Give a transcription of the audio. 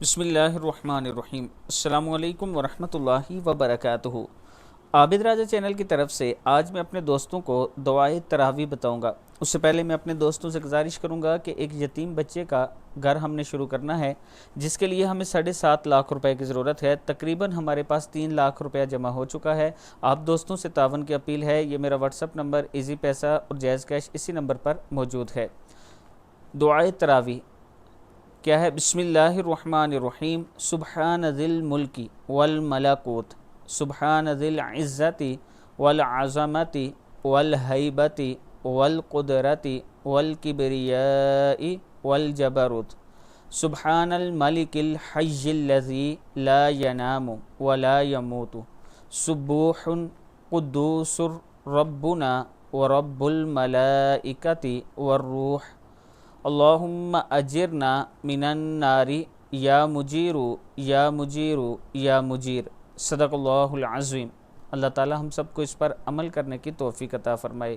بسم اللہ الرحمن الرحیم۔ السلام علیکم ورحمۃ اللہ وبرکاتہ۔ عابد راجہ چینل کی طرف سے آج میں اپنے دوستوں کو دعائے تراویح بتاؤں گا۔ اس سے پہلے میں اپنے دوستوں سے گزارش کروں گا کہ ایک یتیم بچے کا گھر ہم نے شروع کرنا ہے، جس کے لیے ہمیں 7.5 لاکھ روپے کی ضرورت ہے۔ تقریباً ہمارے پاس 3 لاکھ روپیہ جمع ہو چکا ہے۔ آپ دوستوں سے تعاون کی اپیل ہے۔ یہ میرا واٹس ایپ نمبر ایزی پیسہ اور جائز کیش اسی نمبر پر موجود ہے۔ دعائے تراویح کیا ہے؟ بسم اللہ الرحمن الرحیم۔ سبحان ذی الملک والملکوت، سبحان ذی العزت والعظمت والہیبت والقدرت والکبریاء والجبروت، سبحان الملک الحی الذی لا ینام ولا یموت، سبوح قدوس ربنا ورب الملائکۃ والروح، اللہم اجرنا من النار یا مجیر یا مجیر یا مجیر۔ صدق اللہ العظیم۔ اللہ تعالی ہم سب کو اس پر عمل کرنے کی توفیق عطا فرمائے۔